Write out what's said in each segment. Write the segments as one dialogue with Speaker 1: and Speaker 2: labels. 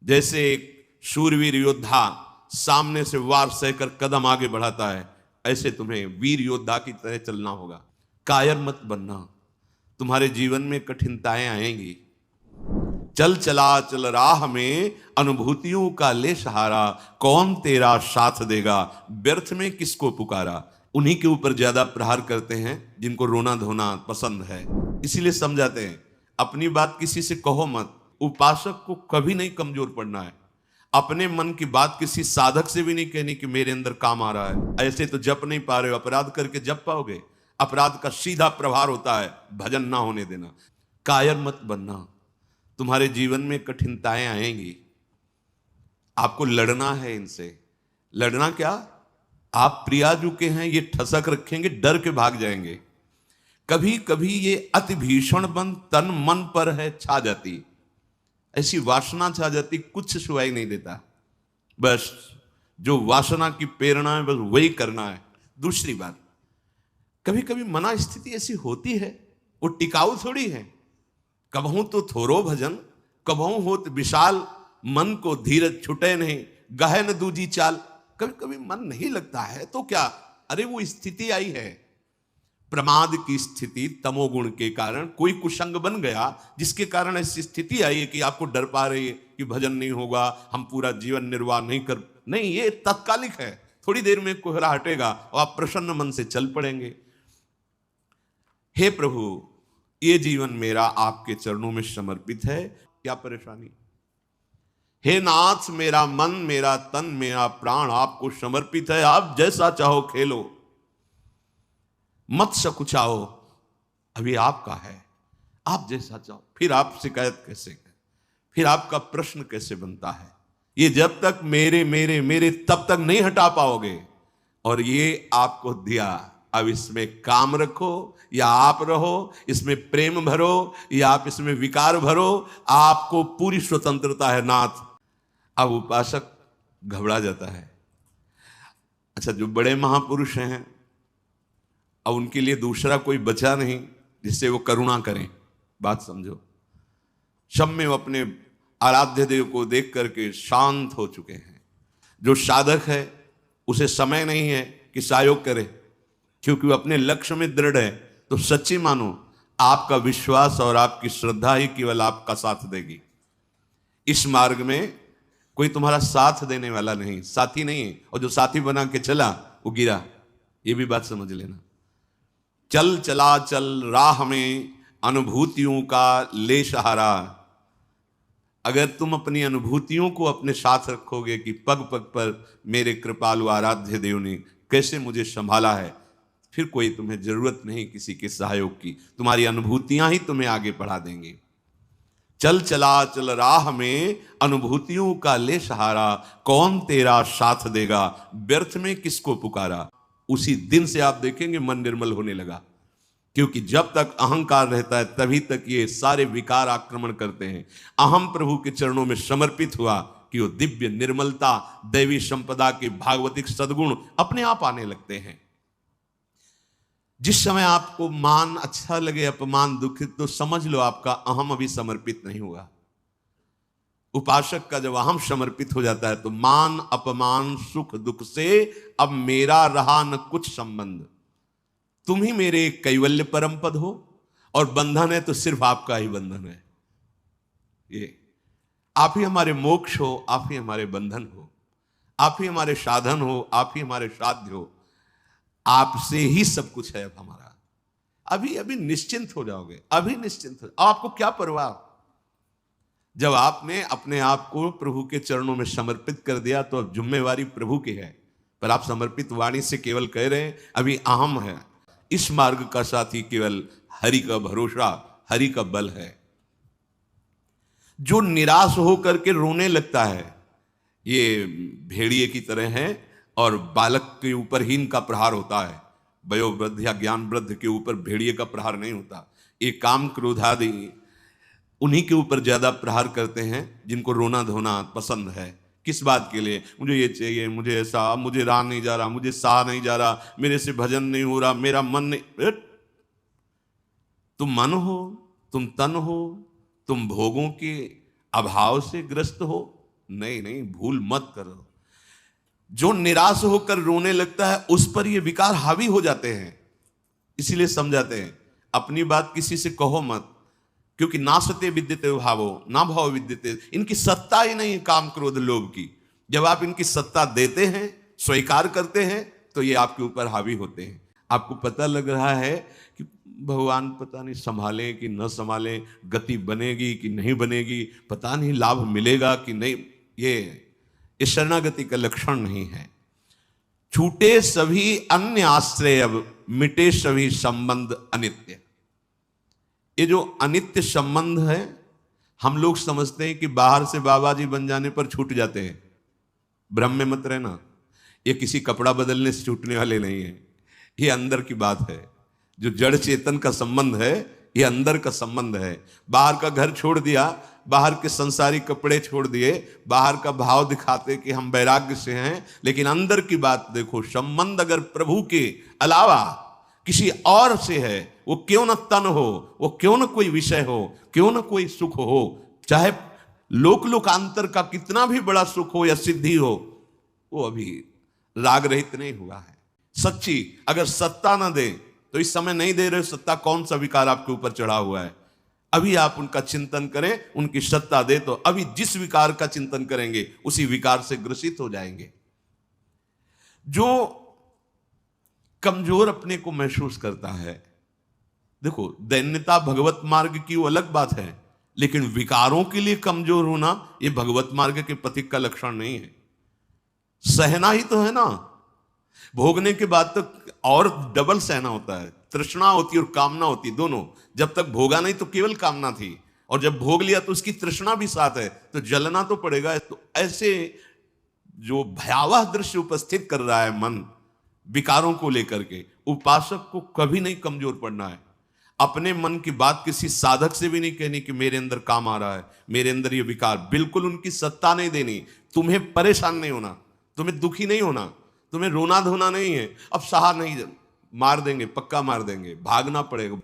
Speaker 1: जैसे एक शूरवीर योद्धा सामने से वार सहकर कदम आगे बढ़ाता है, ऐसे तुम्हें वीर योद्धा की तरह चलना होगा। कायर मत बनना, तुम्हारे जीवन में कठिनताएं आएंगी। चल चला चल राह में, अनुभूतियों का ले सहारा, कौन तेरा साथ देगा, व्यर्थ में किसको पुकारा। उन्हीं के ऊपर ज्यादा प्रहार करते हैं जिनको रोना धोना पसंद है, इसीलिए समझाते हैं अपनी बात किसी से कहो मत। उपासक को कभी नहीं कमजोर पड़ना है। अपने मन की बात किसी साधक से भी नहीं कहनी कि मेरे अंदर काम आ रहा है। ऐसे तो जप नहीं पा रहे हो, अपराध करके जप पाओगे। अपराध का सीधा प्रभार होता है भजन ना होने देना। कायर मत बनना, तुम्हारे जीवन में कठिनताएं आएंगी, आपको लड़ना है इनसे। लड़ना क्या, आप प्रियाजू के हैं, ये ठसक रखेंगे, डर के भाग जाएंगे। कभी कभी ये अति भीषण बन तन मन पर है छा जाती, ऐसी वासना छा जाती, कुछ सुनाई नहीं देता। बस जो वासना की प्रेरणा है बस वही करना है। दूसरी बात, कभी कभी मना स्थिति ऐसी होती है, वो टिकाऊ थोड़ी है। कबहू तो थोरो भजन, कबहू होत विशाल, मन को धीरज छुटे नहीं, गहन दूजी चाल। कभी कभी मन नहीं लगता है तो क्या, अरे वो स्थिति आई है, प्रमाद की स्थिति, तमोगुण के कारण कोई कुसंग बन गया, जिसके कारण ऐसी स्थिति आई है कि आपको डर पा रही है कि भजन नहीं होगा, हम पूरा जीवन निर्वाह नहीं कर। नहीं, ये तात्कालिक है, थोड़ी देर में कोहरा हटेगा और आप प्रसन्न मन से चल पड़ेंगे। हे प्रभु, ये जीवन मेरा आपके चरणों में समर्पित है, क्या परेशानी। हे नाथ, मेरा मन, मेरा तन, मेरा प्राण आपको समर्पित है, आप जैसा चाहो खेलो, मत सकुचाओ, अभी आपका है, आप जैसा चाहो। फिर आप शिकायत कैसे करें, फिर आपका प्रश्न कैसे बनता है। ये जब तक मेरे मेरे मेरे तब तक नहीं हटा पाओगे। और ये आपको दिया, अब इसमें काम रखो या आप रहो, इसमें प्रेम भरो या आप इसमें विकार भरो, आपको पूरी स्वतंत्रता है नाथ। अब उपासक घबरा जाता है। अच्छा, जो बड़े महापुरुष हैं, अब उनके लिए दूसरा कोई बचा नहीं जिससे वो करुणा करें। बात समझो, सब में वो अपने आराध्य देव को देख करके शांत हो चुके हैं। जो साधक है उसे समय नहीं है कि सहयोग करे, क्योंकि वो अपने लक्ष्य में दृढ़ है। तो सच्ची मानो, आपका विश्वास और आपकी श्रद्धा ही केवल आपका साथ देगी। इस मार्ग में कोई तुम्हारा साथ देने वाला नहीं, साथी नहीं है, और जो साथी बना के चला वो गिरा, ये भी बात समझ लेना। चल चला चल राह में, अनुभूतियों का ले सहारा। अगर तुम अपनी अनुभूतियों को अपने साथ रखोगे कि पग पग पर मेरे कृपालु आराध्य देव ने कैसे मुझे संभाला है, फिर कोई तुम्हें जरूरत नहीं किसी के सहयोग की, तुम्हारी अनुभूतियां ही तुम्हें आगे बढ़ा देंगी। चल चला चल राह में, अनुभूतियों का ले सहारा, कौन तेरा साथ देगा, व्यर्थ में किसको पुकारा। उसी दिन से आप देखेंगे मन निर्मल होने लगा, क्योंकि जब तक अहंकार रहता है तभी तक ये सारे विकार आक्रमण करते हैं। अहम प्रभु के चरणों में समर्पित हुआ कि वो दिव्य निर्मलता, दैवी संपदा के भागवतिक सद्गुण अपने आप आने लगते हैं। जिस समय आपको मान अच्छा लगे, अपमान दुखित, तो समझ लो आपका अहम अभी समर्पित नहीं हुआ। उपासक का जब अहम समर्पित हो जाता है तो मान अपमान सुख दुख से अब मेरा रहा न कुछ संबंध। तुम ही मेरे कैवल्य परम पद हो, और बंधन है तो सिर्फ आपका ही बंधन है। ये आप ही हमारे मोक्ष हो, आप ही हमारे बंधन हो, आप ही हमारे साधन हो, आप ही हमारे साध्य हो। आपसे ही सब कुछ है अब हमारा। अभी अभी निश्चिंत हो जाओगे, अभी निश्चिंत हो। आपको क्या परवाह, जब आपने अपने आप को प्रभु के चरणों में समर्पित कर दिया तो अब जिम्मेवारी प्रभु की है। पर आप समर्पित वाणी से केवल कह रहे हैं अभी अहम है। इस मार्ग का साथी केवल हरि का भरोसा, हरि का बल है। जो निराश होकर के रोने लगता है, ये भेड़िए की तरह है, और बालक के ऊपर ही इनका प्रहार होता है। वयोवृद्ध या ज्ञान वृद्ध के ऊपर भेड़िए का प्रहार नहीं होता। ये काम क्रोधादि उन्हीं के ऊपर ज्यादा प्रहार करते हैं जिनको रोना धोना पसंद है। किस बात के लिए, मुझे ये चाहिए, मुझे ऐसा, मुझे रहा नहीं जा रहा, मुझे सहा नहीं जा रहा, मेरे से भजन नहीं हो रहा, मेरा मन नहीं। तुम मन हो, तुम तन हो, तुम भोगों के अभाव से ग्रस्त हो, नहीं नहीं, भूल मत करो। जो निराश होकर रोने लगता है उस पर ये विकार हावी हो जाते हैं। इसीलिए समझाते हैं अपनी बात किसी से कहो मत, क्योंकि नासते विद्यते भावो ना भाव विद्यते। इनकी सत्ता ही नहीं है काम क्रोध लोभ की। जब आप इनकी सत्ता देते हैं, स्वीकार करते हैं, तो ये आपके ऊपर हावी होते हैं। आपको पता लग रहा है कि भगवान पता नहीं संभालें कि न संभालें, गति बनेगी कि नहीं बनेगी, पता नहीं लाभ मिलेगा कि नहीं, ये शरणागति का लक्षण नहीं है। छूटे सभी अन्य आश्रय, अब मिटे सभी संबंध अनित्य। ये जो अनित्य संबंध है, हम लोग समझते हैं कि बाहर से बाबा जी बन जाने पर छूट जाते हैं। भ्रम में मत रहना, ये किसी कपड़ा बदलने से छूटने वाले नहीं है। ये अंदर की बात है। जो जड़ चेतन का संबंध है, ये अंदर का संबंध है। बाहर का घर छोड़ दिया, बाहर के संसारी कपड़े छोड़ दिए, बाहर का भाव दिखाते कि हम वैराग्य से हैं, लेकिन अंदर की बात देखो। संबंध अगर प्रभु के अलावा किसी और से है, वो क्यों न तन हो, वो क्यों न कोई विषय हो, क्यों न कोई सुख हो, चाहे लोक लोकांतर का कितना भी बड़ा सुख हो या सिद्धि हो, वो अभी राग रहित नहीं हुआ है। सच्ची अगर सत्ता ना दे, तो इस समय नहीं दे रहे सत्ता, कौन सा विकार आपके ऊपर चढ़ा हुआ है। अभी आप उनका चिंतन करें, उनकी सत्ता दे, तो अभी जिस विकार का चिंतन करेंगे उसी विकार से ग्रसित हो जाएंगे। जो कमजोर अपने को महसूस करता है, देखो दैन्यता भगवत मार्ग की वो अलग बात है, लेकिन विकारों के लिए कमजोर होना ये भगवत मार्ग के पथिक का लक्षण नहीं है। सहना ही तो है ना, भोगने के बाद तो और डबल सहना होता है। तृष्णा होती और कामना होती, दोनों। जब तक भोगा नहीं तो केवल कामना थी, और जब भोग लिया तो उसकी तृष्णा भी साथ है, तो जलना तो पड़ेगा। तो ऐसे जो भयावह दृश्य उपस्थित कर रहा है मन विकारों को लेकर के, उपासक को कभी नहीं कमजोर पड़ना है। अपने मन की बात किसी साधक से भी नहीं कहनी कि मेरे अंदर काम आ रहा है, मेरे अंदर ये विकार, बिल्कुल उनकी सत्ता नहीं देनी। तुम्हें परेशान नहीं होना, तुम्हें दुखी नहीं होना, तुम्हें रोना धोना नहीं है। अब सहा नहीं, मार देंगे, पक्का मार देंगे, भागना पड़ेगा।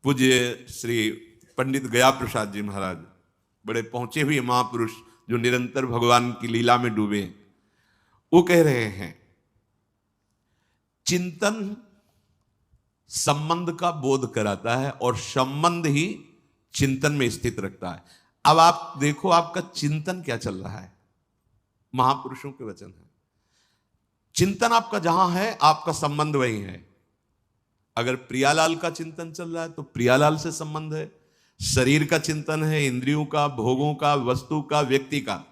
Speaker 1: पूज्य श्री पंडित गया प्रसाद जी महाराज, बड़े पहुंचे हुए महापुरुष जो निरंतर भगवान की लीला में डूबे, वो कह रहे हैं चिंतन संबंध का बोध कराता है और संबंध ही चिंतन में स्थित रखता है। अब आप देखो आपका चिंतन क्या चल रहा है, महापुरुषों के वचन है। चिंतन आपका जहां है, आपका संबंध वही है। अगर प्रियालाल का चिंतन चल रहा है तो प्रियालाल से संबंध है। शरीर का चिंतन है, इंद्रियों का, भोगों का, वस्तु का, व्यक्ति का।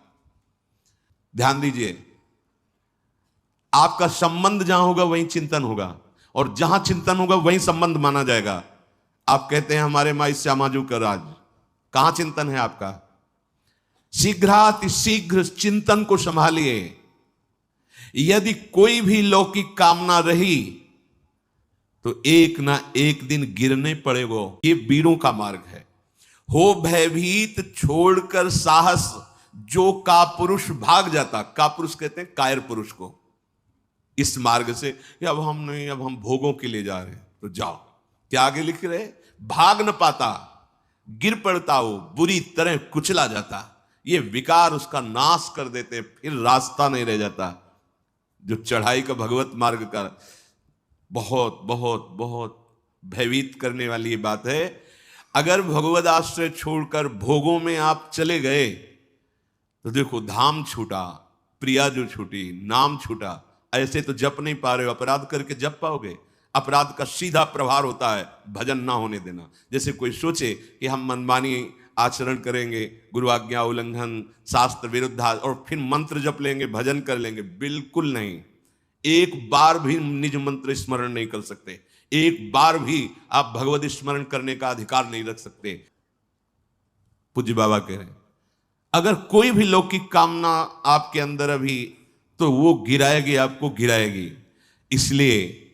Speaker 1: ध्यान दीजिए, आपका संबंध जहां होगा वहीं चिंतन होगा, और जहां चिंतन होगा वहीं संबंध माना जाएगा। आप कहते हैं हमारे माई श्यामाजू का राज, कहां चिंतन है आपका? शीघ्रातिशीघ्र चिंतन को संभालिए। यदि कोई भी लौकिक कामना रही तो एक ना एक दिन गिरने पड़ेगा। ये वीरों का मार्ग है। हो भयभीत छोड़कर साहस, जो कापुरुष भाग जाता। कापुरुष कहते हैं कायर पुरुष को। इस मार्ग से अब हम नहीं, अब हम भोगों के लिए जा रहे हैं, तो जाओ। क्या आगे लिख रहे? भाग न पाता, गिर पड़ता हो, बुरी तरह कुचला जाता। ये विकार उसका नाश कर देते, फिर रास्ता नहीं रह जाता। जो चढ़ाई का भगवत मार्ग का बहुत बहुत बहुत भयभीत करने वाली ये बात है। अगर भगवत आश्रय छोड़कर भोगों में आप चले गए तो देखो धाम छूटा, प्रिया जो छूटी, नाम छूटा। ऐसे तो जप नहीं पा रहे हो, अपराध करके जप पाओगे? अपराध का सीधा प्रभाव होता है भजन ना होने देना। जैसे कोई सोचे कि हम मनमानी आचरण करेंगे, गुरु आज्ञा उल्लंघन, शास्त्र विरुद्ध, और फिर मंत्र जप लेंगे, भजन कर लेंगे। बिल्कुल नहीं। एक बार भी निज मंत्र स्मरण नहीं कर सकते, एक बार भी आप भगवत स्मरण करने का अधिकार नहीं रख सकते। पूज्य बाबा कह रहे हैं अगर कोई भी लौकिक कामना आपके अंदर अभी, तो वो गिराएगी, आपको गिराएगी। इसलिए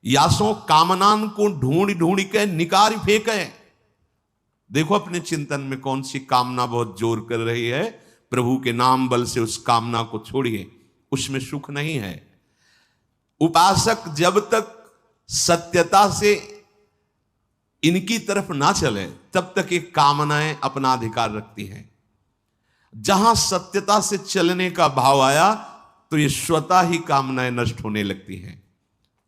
Speaker 1: यासों कामनान को ढूंढ ढूंढ के निकार फेंके। देखो अपने चिंतन में कौन सी कामना बहुत जोर कर रही है, प्रभु के नाम बल से उस कामना को छोड़िए, उसमें सुख नहीं है। उपासक जब तक सत्यता से इनकी तरफ ना चले तब तक ये कामनाएं अपना अधिकार रखती हैं। जहां सत्यता से चलने का भाव आया तो ये स्वतः ही कामनाएं नष्ट होने लगती हैं।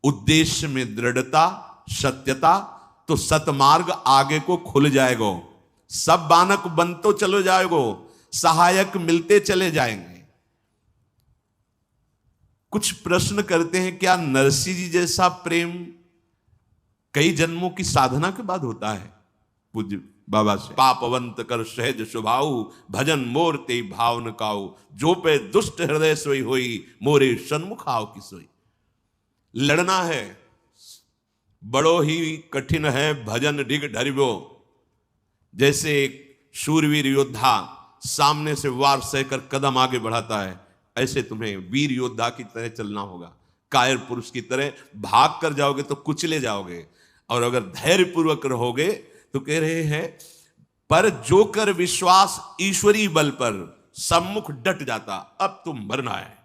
Speaker 1: उद्देश्य में दृढ़ता, सत्यता, तो सतमार्ग आगे को खुल जाएगो। सब बानक बनतो चलो जाएगो, सहायक मिलते चले जाएंगे। कुछ प्रश्न करते हैं, क्या नरसिंह जी जैसा प्रेम कई जन्मों की साधना के बाद होता है? पूज्य बाबा से, पापवंत कर सहज स्वभाव, भजन मोर ते भाव न काऊ, जो पे दुष्ट हृदय सोई होई, मोरे सन्मुख आओ की सोई। लड़ना है, बड़ो ही कठिन है, भजन डिग ढरिबो। जैसे एक शूरवीर योद्धा सामने से वार सहकर कदम आगे बढ़ाता है, ऐसे तुम्हें वीर योद्धा की तरह चलना होगा। कायर पुरुष की तरह भाग कर जाओगे तो कुचले जाओगे, और अगर धैर्य पूर्वक रहोगे तो कह रहे हैं, पर जो कर विश्वास ईश्वरी बल पर, सम्मुख डट जाता। अब तुम मरना है,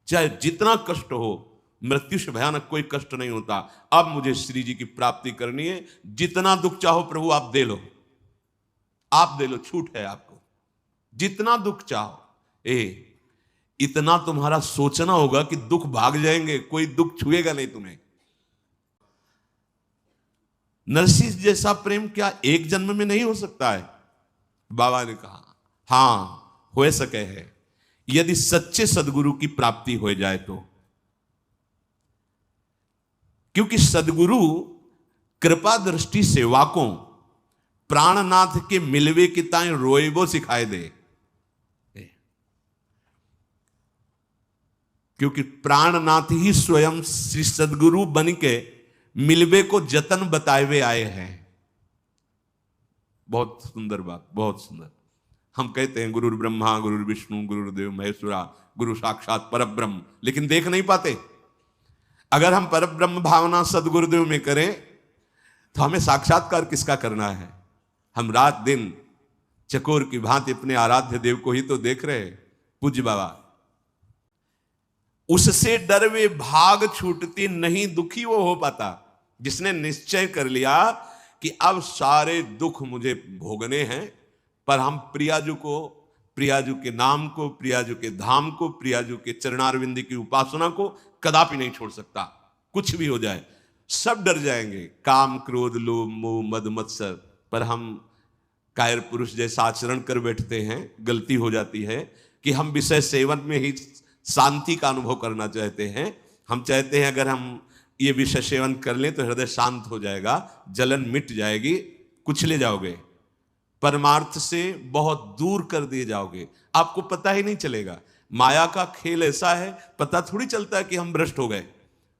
Speaker 1: चाहे जितना कष्ट हो, मृत्यु से भयानक कोई कष्ट नहीं होता। अब मुझे श्री जी की प्राप्ति करनी है, जितना दुख चाहो प्रभु आप दे लो, आप दे लो, छूट है आपको, जितना दुख चाहो। इतना तुम्हारा सोचना होगा कि दुख भाग जाएंगे, कोई दुख छुएगा नहीं तुम्हें। नरसिंह जैसा प्रेम क्या एक जन्म में नहीं हो सकता है? बाबा ने कहा हां, हो सके है, यदि सच्चे सदगुरु की प्राप्ति हो जाए तो। क्योंकि सदगुरु कृपा दृष्टि सेवाकों, प्राणनाथ के मिलवे की ताई रोएबो सिखाए दे। क्योंकि प्राणनाथ ही स्वयं श्री सदगुरु बन के मिलवे को जतन बताए हुए आए हैं। बहुत सुंदर बात, बहुत सुंदर। हम कहते हैं गुरु ब्रह्मा गुरु विष्णु गुरुदेव महेश्वरा, गुरु साक्षात परब्रह्म, लेकिन देख नहीं पाते। अगर हम परब्रह्म भावना सदगुरुदेव में करें तो हमें साक्षात्कार किसका करना है? हम रात दिन चकोर की भांति अपने आराध्य देव को ही तो देख रहे हैं। पूज्य बाबा, उससे डर वे भाग छूटती नहीं, दुखी वो हो पाता जिसने निश्चय कर लिया कि अब सारे दुख मुझे भोगने हैं, पर हम प्रियाजू को, प्रियाजू के नाम को, प्रियाजू के धाम को, प्रियाजू के चरणारविंद की उपासना को कदापि नहीं छोड़ सकता। कुछ भी हो जाए सब डर जाएंगे, काम क्रोध लोभ मोह मद मत्सर, पर हम कायर पुरुष जैसा आचरण कर बैठते हैं। गलती हो जाती है कि हम विषय सेवन में ही शांति का अनुभव करना चाहते हैं। हम चाहते हैं अगर हम ये विषय सेवन कर लें तो हृदय शांत हो जाएगा, जलन मिट जाएगी, कुचले जाओगे, परमार्थ से बहुत दूर कर दिए जाओगे, आपको पता ही नहीं चलेगा। माया का खेल ऐसा है, पता थोड़ी चलता है कि हम भ्रष्ट हो गए,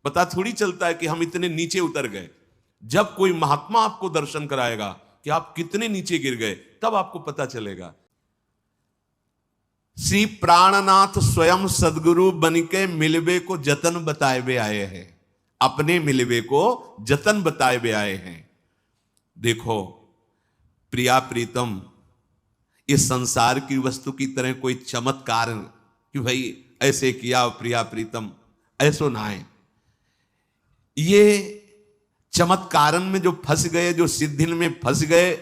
Speaker 1: पता थोड़ी चलता है कि हम इतने नीचे उतर गए। जब कोई महात्मा आपको दर्शन कराएगा कि आप कितने नीचे गिर गए, तब आपको पता चलेगा। श्री प्राणनाथ स्वयं सदगुरु बनके मिलवे को जतन बताए हुए आए हैं, अपने मिलवे को जतन बताए हुए आए हैं। देखो प्रिया प्रीतम, इस संसार की वस्तु की तरह कोई चमत्कार कि भाई ऐसे किया प्रिया प्रीतम, ऐसो ना है। ये चमत्कारन में जो फंस गए, जो सिद्धिन में फंस गए,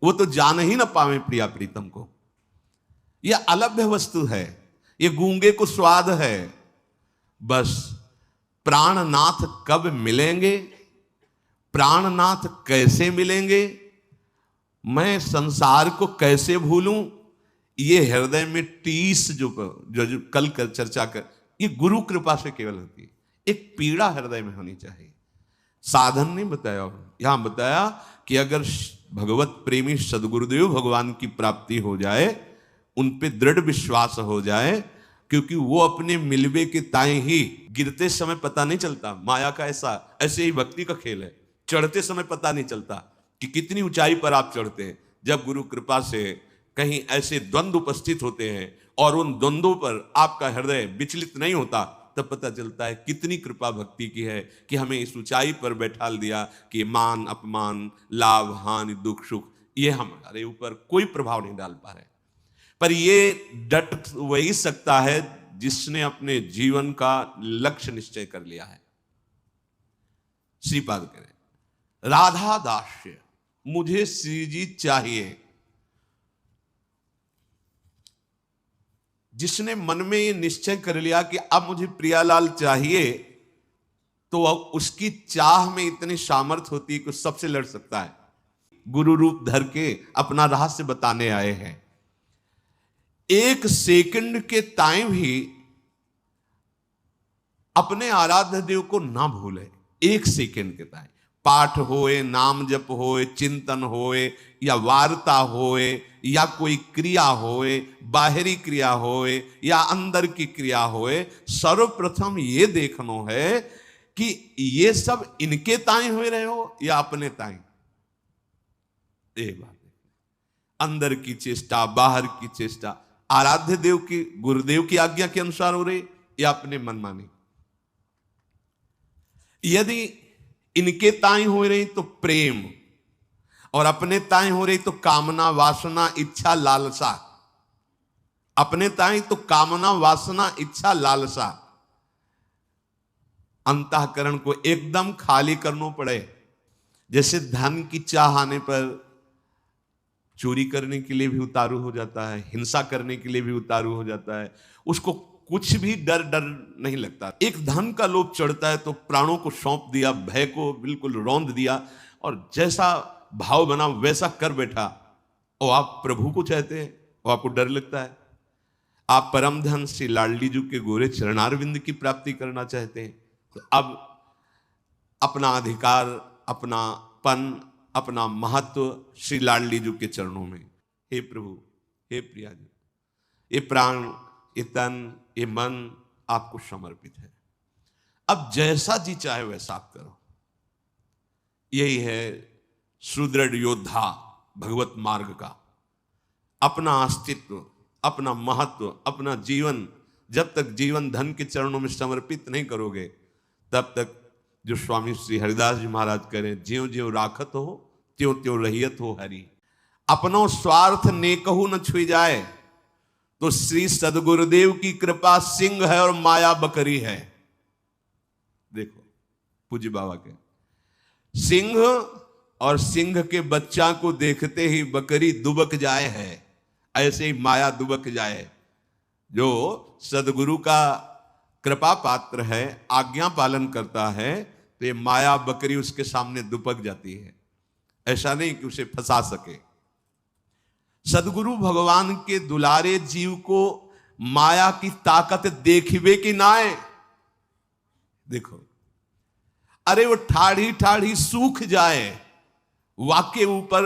Speaker 1: वो तो जान ही ना पावे प्रिया प्रीतम को। यह अलभ्य वस्तु है, ये गूंगे को स्वाद है। बस प्राणनाथ कब मिलेंगे, प्राणनाथ कैसे मिलेंगे, मैं संसार को कैसे भूलूं, ये हृदय में टीस जो कल कर चर्चा कर, ये गुरु कृपा से केवल होती है। एक पीड़ा हृदय में होनी चाहिए। साधन नहीं बताया, यहां बताया कि अगर भगवत प्रेमी सदगुरुदेव भगवान की प्राप्ति हो जाए, उन पे दृढ़ विश्वास हो जाए, क्योंकि वो अपने मिलवे के ताए ही, गिरते समय पता नहीं चलता, माया का ऐसे ही भक्ति का खेल है। चढ़ते समय पता नहीं चलता कि कितनी ऊंचाई पर आप चढ़ते हैं। जब गुरु कृपा से कहीं ऐसे द्वंद्व उपस्थित होते हैं और उन द्वंद्वों पर आपका हृदय विचलित नहीं होता, तब पता चलता है कितनी कृपा भक्ति की है कि हमें इस ऊंचाई पर बैठा दिया कि मान अपमान, लाभ हानि, दुख सुख, ये हमारे ऊपर कोई प्रभाव नहीं डाल पा रहे। पर ये डट वही सकता है जिसने अपने जीवन का लक्ष्य निश्चय कर लिया है। श्रीपाद करें, राधा दास्य, मुझे श्री जी चाहिए। जिसने मन में ये निश्चय कर लिया कि अब मुझे प्रियालाल चाहिए, तो अब उसकी चाह में इतनी सामर्थ होती है कि सबसे लड़ सकता है। गुरु रूप धर के अपना रहस्य बताने आए हैं। एक सेकंड के टाइम भी अपने आराध्य देव को ना भूले। एक सेकंड के टाइम पाठ होए, नाम जप होए, चिंतन होए, या वार्ता होए, या कोई क्रिया होए, बाहरी क्रिया होए या अंदर की क्रिया होए, सर्वप्रथम ये देखना है कि ये सब इनके ताई हो रहे हो या अपने ताई। एक बात, अंदर की चेष्टा, बाहर की चेष्टा आराध्य देव की, गुरुदेव की आज्ञा के अनुसार हो रही या अपने मनमानी। यदि इनके ताई हो रही तो प्रेम, और अपने ताई हो रही तो कामना, वासना, इच्छा, लालसा। अपने ताई तो कामना, वासना, इच्छा, लालसा। अंतःकरण को एकदम खाली करना पड़े। जैसे धन की चाह आने पर चोरी करने के लिए भी उतारू हो जाता है, हिंसा करने के लिए भी उतारू हो जाता है, उसको कुछ भी डर नहीं लगता। एक धन का लोभ चढ़ता है तो प्राणों को सौंप दिया, भय को बिल्कुल रौंद दिया, और जैसा भाव बना वैसा कर बैठा। और आप प्रभु को चाहते हैं और आपको डर लगता है। आप परम धन श्री लाडली जी के गोरे चरणारविंद की प्राप्ति करना चाहते हैं, तो अब अपना अधिकार, अपना पन, अपना महत्व श्री लाडली जी के चरणों में। हे प्रभु, हे प्रिया जी, ये प्राण, ये तन, ये मन आपको समर्पित है। अब जैसा जी चाहे वैसा आप करो। यही है सुदृढ़ योद्धा भगवत मार्ग का। अपना अस्तित्व, अपना महत्व, अपना जीवन जब तक जीवन धन के चरणों में समर्पित नहीं करोगे, तब तक जो स्वामी श्री हरिदास जी महाराज करें, ज्यों ज्यों राखत हो त्यों त्यों रहियत हो हरि। अपनो स्वार्थ नेकहु न छुई जाए, तो श्री सदगुरुदेव की कृपा सिंह है और माया बकरी है। देखो पूज्य बाबा के सिंह, और सिंह के बच्चा को देखते ही बकरी दुबक जाए है, ऐसे ही माया दुबक जाए। जो सदगुरु का कृपा पात्र है, आज्ञा पालन करता है, तो ये माया बकरी उसके सामने दुबक जाती है। ऐसा नहीं कि उसे फंसा सके। सदगुरु भगवान के दुलारे जीव को माया की ताकत देखिबे कि नाए। देखो, अरे वो ठाढ़ी ठाढ़ी सूख जाए, वाके ऊपर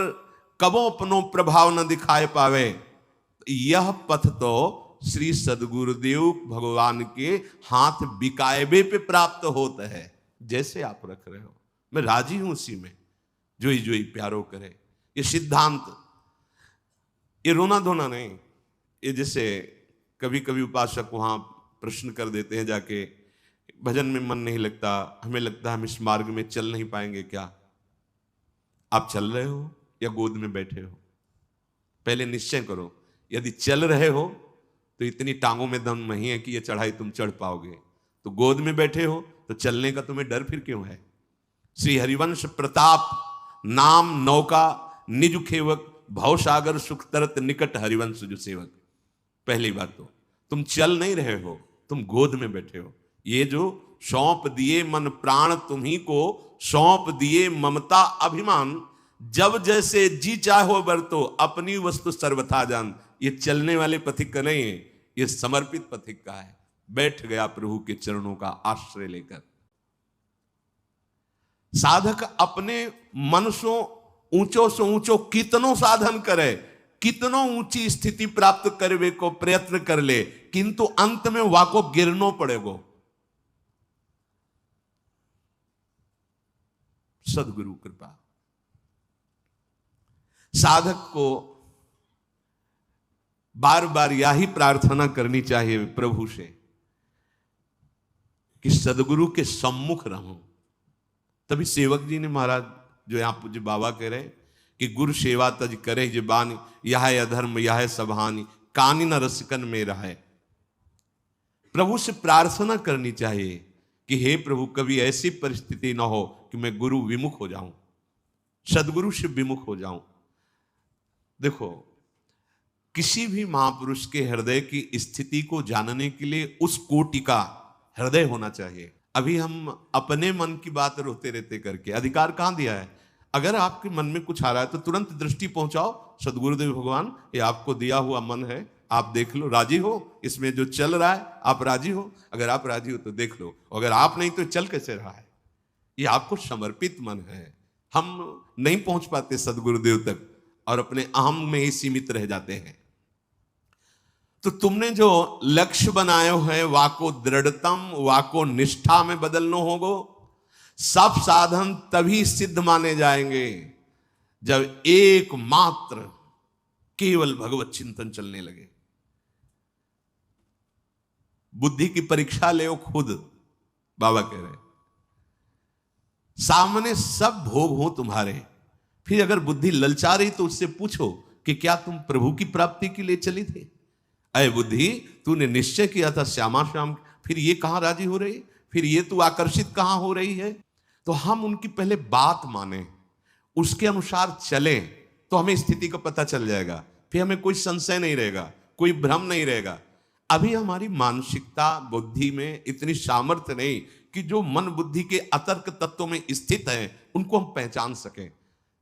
Speaker 1: कबो अपनो प्रभाव न दिखाए पावे। यह पथ तो श्री सदगुरुदेव भगवान के हाथ बिकायबे पे प्राप्त होता है। जैसे आप रख रहे हो, मैं राजी हूं उसी में, जोई जोई प्यारो करे। ये सिद्धांत, ये रोना धोना नहीं। ये जैसे कभी कभी उपासक वहां प्रश्न कर देते हैं जाके, भजन में मन नहीं लगता, हमें लगता है हम इस मार्ग में चल नहीं पाएंगे। क्या आप चल रहे हो या गोद में बैठे हो? पहले निश्चय करो। यदि चल रहे हो तो इतनी टांगों में दम नहीं है कि ये चढ़ाई तुम चढ़ पाओगे। तो गोद में बैठे हो तो चलने का तुम्हें डर फिर क्यों है? श्री हरिवंश प्रताप नाम नौका निज खेवक, भवसागर सुख तरत निकट हरिवंश जो सेवक। पहली बात तो तुम चल नहीं रहे हो, तुम गोद में बैठे हो। ये जो सौंप दिए मन प्राण तुम्ही को, सौंप दिए ममता अभिमान, जब जैसे जी चाहो बरतो, अपनी वस्तु सर्वथा जान। ये चलने वाले पथिक का नहीं है, ये समर्पित पथिक का है। बैठ गया प्रभु के चरणों का आश्रय लेकर। साधक अपने मन सो ऊंचो कितनो साधन करे, कितनो ऊंची स्थिति प्राप्त करवे को प्रयत्न कर ले, किंतु अंत में वाको गिरनो पड़ेगो। सदगुरु कृपा। साधक को बार बार यही प्रार्थना करनी चाहिए प्रभु से कि सदगुरु के सम्मुख रहूं। तभी सेवक जी ने महाराज जो यहां पूज्य बाबा कह रहे कि गुरु सेवा तज करे जे बानी, यह अधर्म यह सबहानी, कानी न रसिकन में रहे। प्रभु से प्रार्थना करनी चाहिए कि हे प्रभु, कभी ऐसी परिस्थिति ना हो कि मैं गुरु विमुख हो जाऊं, सदगुरु से विमुख हो जाऊं। देखो, किसी भी महापुरुष के हृदय की स्थिति को जानने के लिए उस कोटि का हृदय होना चाहिए। अभी हम अपने मन की बात रोते रहते करके अधिकार कहां दिया है? अगर आपके मन में कुछ आ रहा है तो तुरंत दृष्टि पहुंचाओ, सदगुरुदेव भगवान ये आपको दिया हुआ मन है, आप देख लो, राजी हो इसमें जो चल रहा है? आप राजी हो? अगर आप राजी हो तो देख लो, अगर आप नहीं तो चल कैसे रहा है? ये आपको समर्पित मन है। हम नहीं पहुंच पाते सदगुरुदेव तक और अपने अहम में ही सीमित रह जाते हैं। तो तुमने जो लक्ष्य बनायो है वाको दृढ़तम वाको निष्ठा में बदलना होगो। सब साधन तभी सिद्ध माने जाएंगे जब एकमात्र केवल भगवत चिंतन चलने लगे। बुद्धि की परीक्षा ले खुद, बाबा कह रहे, सामने सब भोग हो तुम्हारे, फिर अगर बुद्धि ललचा रही तो उससे पूछो कि क्या तुम प्रभु की प्राप्ति के लिए चली थी? अय बुद्धि, तूने निश्चय किया था श्यामा श्याम, फिर ये कहां राजी हो रही, फिर ये तू आकर्षित कहां हो रही है? तो हम उनकी पहले बात माने, उसके अनुसार चलें, तो हमें स्थिति का पता चल जाएगा, फिर हमें कोई संशय नहीं रहेगा, कोई भ्रम नहीं रहेगा। अभी हमारी मानसिकता बुद्धि में इतनी सामर्थ्य नहीं कि जो मन बुद्धि के अतर्क तत्वों में स्थित है उनको हम पहचान सकें।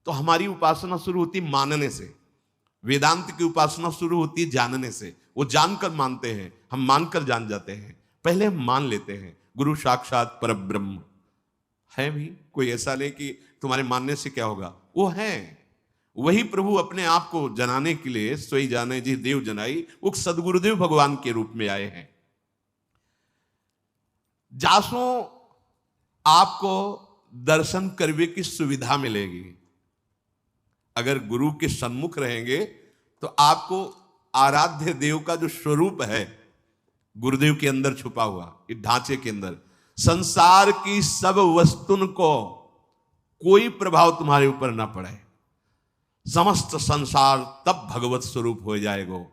Speaker 1: तो हमारी उपासना शुरू होती मानने से, वेदांत की उपासना शुरू होती है जानने से। वो जानकर मानते हैं, हम मानकर जान जाते हैं। पहले हम मान लेते हैं गुरु साक्षात परब्रह्म है। भी कोई ऐसा नहीं कि तुम्हारे मानने से क्या होगा, वो है। वही प्रभु अपने आप को जनाने के लिए सोई जाने जी देव जनाई, वो सदगुरुदेव भगवान के रूप में आए हैं। जासो आपको दर्शन करने की सुविधा मिलेगी। अगर गुरु के सन्मुख रहेंगे तो आपको आराध्य देव का जो स्वरूप है गुरुदेव के अंदर छुपा हुआ, इस ढांचे के अंदर, संसार की सब वस्तुन को कोई प्रभाव तुम्हारे ऊपर ना पड़े। समस्त संसार तब भगवत स्वरूप हो जाएगा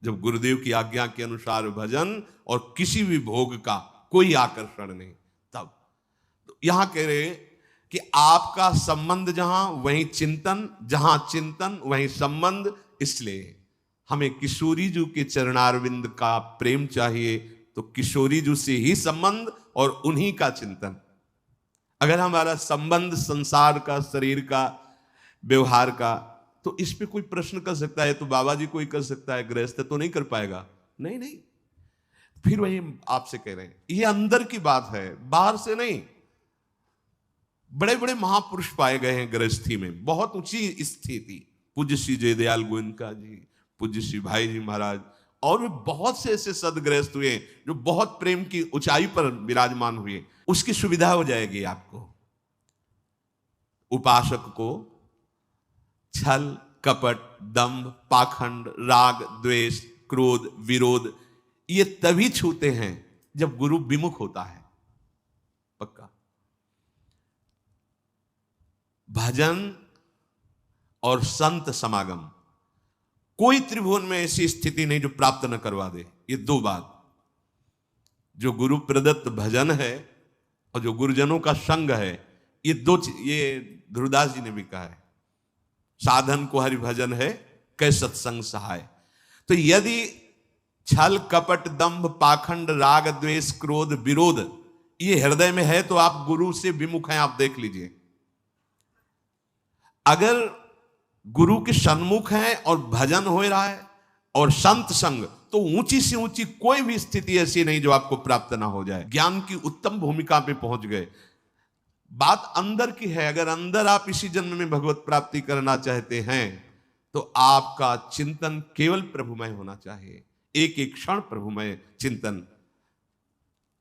Speaker 1: जब गुरुदेव की आज्ञा के अनुसार भजन और किसी भी भोग का कोई आकर्षण नहीं। तब तो यहां कह रहे कि आपका संबंध जहां वहीं चिंतन, जहां चिंतन वहीं संबंध। इसलिए हमें किशोरी जी के चरणारविंद का प्रेम चाहिए, तो किशोरी जी से ही संबंध और उन्हीं का चिंतन। अगर हमारा संबंध संसार का, शरीर का, व्यवहार का, तो इस पे कोई प्रश्न कर सकता है तो बाबा जी कोई कर सकता है, गृहस्थ तो नहीं कर पाएगा। नहीं नहीं, फिर वही आपसे कह रहे हैं, ये अंदर की बात है, बाहर से नहीं। बड़े बड़े महापुरुष पाए गए हैं गृहस्थी में, बहुत ऊंची स्थिति। पूज्य श्री जयदयाल गोयनका जी, पूज्य श्री भाई जी महाराज, और भी बहुत से ऐसे सदगृहस्थ हुए जो बहुत प्रेम की ऊंचाई पर विराजमान हुए। उसकी सुविधा हो जाएगी आपको। उपासक को छल कपट दंभ पाखंड राग द्वेष क्रोध विरोध ये तभी छूते हैं जब गुरु विमुख होता है। पक्का भजन और संत समागम, कोई त्रिभुवन में ऐसी स्थिति नहीं जो प्राप्त न करवा दे। ये दो बात, जो गुरु प्रदत्त भजन है और जो गुरुजनों का संग है, ये दो, ये ध्रुवदास जी ने भी कहा है, साधन को हरि भजन है कै सत्संग सहाय। तो यदि छल कपट दंभ पाखंड राग द्वेष क्रोध विरोध ये हृदय में है तो आप गुरु से विमुख हैं। आप देख लीजिए, अगर गुरु के सन्मुख हैं और भजन हो रहा है और संत संग, तो ऊंची से ऊंची कोई भी स्थिति ऐसी नहीं जो आपको प्राप्त ना हो जाए। ज्ञान की उत्तम भूमिका पे पहुंच गए। बात अंदर की है। अगर अंदर आप इसी जन्म में भगवत प्राप्ति करना चाहते हैं तो आपका चिंतन केवल प्रभुमय होना चाहिए। एक एक क्षण प्रभुमय चिंतन,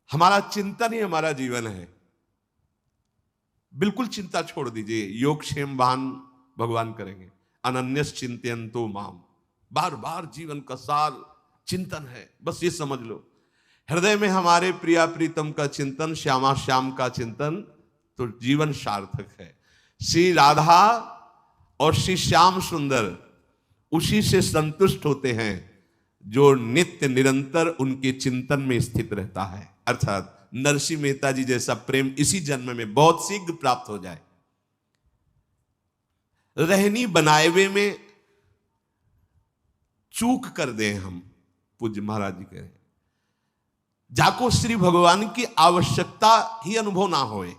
Speaker 1: हमारा चिंतन ही हमारा जीवन है। बिल्कुल चिंता छोड़ दीजिए, योगक्षेम वाहन भगवान करेंगे। अनन्यस चिंतयन्तो माम, बार बार जीवन का सार चिंतन है। बस ये समझ लो, हृदय में हमारे प्रिया प्रीतम का चिंतन, श्यामा श्याम का चिंतन, तो जीवन सार्थक है। श्री राधा और श्री श्याम सुंदर उसी से संतुष्ट होते हैं जो नित्य निरंतर उनके चिंतन में स्थित रहता है। अर्थात नरसिंह मेहता जी जैसा प्रेम इसी जन्म में बहुत शीघ्र प्राप्त हो जाए। रहनी बनाएवे में चूक कर दें हम, पूज्य महाराज जी कह रहे हैं, जाको श्री भगवान की आवश्यकता ही अनुभव ना होए।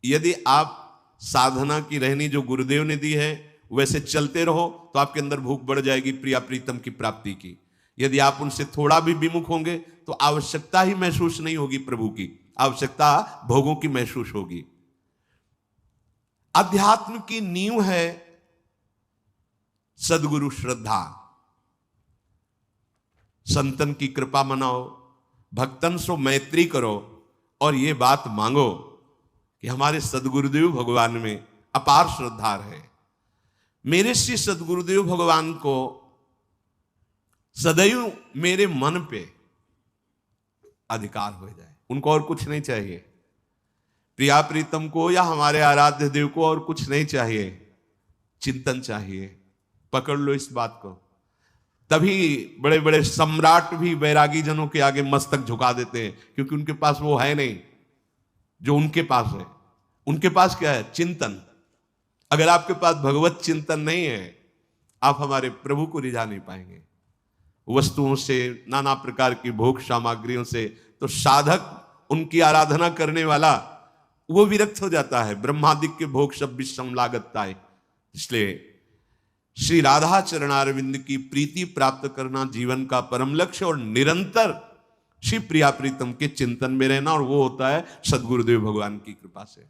Speaker 1: यदि आप साधना की रहनी जो गुरुदेव ने दी है वैसे चलते रहो तो आपके अंदर भूख बढ़ जाएगी प्रिया प्रीतम की प्राप्ति की। यदि आप उनसे थोड़ा भी विमुख होंगे तो आवश्यकता ही महसूस नहीं होगी प्रभु की, आवश्यकता भोगों की महसूस होगी। अध्यात्म की नींव है सदगुरु श्रद्धा। संतन की कृपा मनाओ, भक्तन सो मैत्री करो और ये बात मांगो कि हमारे सदगुरुदेव भगवान में अपार श्रद्धा है। मेरे श्री सदगुरुदेव भगवान को सदैव मेरे मन पे अधिकार हो जाए, उनको और कुछ नहीं चाहिए। प्रिया प्रीतम को या हमारे आराध्य देव को और कुछ नहीं चाहिए, चिंतन चाहिए। पकड़ लो इस बात को। तभी बड़े बड़े सम्राट भी बैरागी जनों के आगे मस्तक झुका देते हैं, क्योंकि उनके पास वो है नहीं जो उनके पास है। उनके पास क्या है? चिंतन। अगर आपके पास भगवत चिंतन नहीं है, आप हमारे प्रभु को रिझा नहीं पाएंगे। वस्तुओं से, नाना प्रकार की भोग सामग्रियों से तो साधक, उनकी आराधना करने वाला, वो विरक्त हो जाता है। ब्रह्मादिक के भोग सब विषम लागता है। इसलिए श्री राधा चरणारविंद की प्रीति प्राप्त करना जीवन का परम लक्ष्य और निरंतर श्री प्रिया प्रीतम के चिंतन में रहना, और वो होता है सदगुरुदेव भगवान की कृपा से।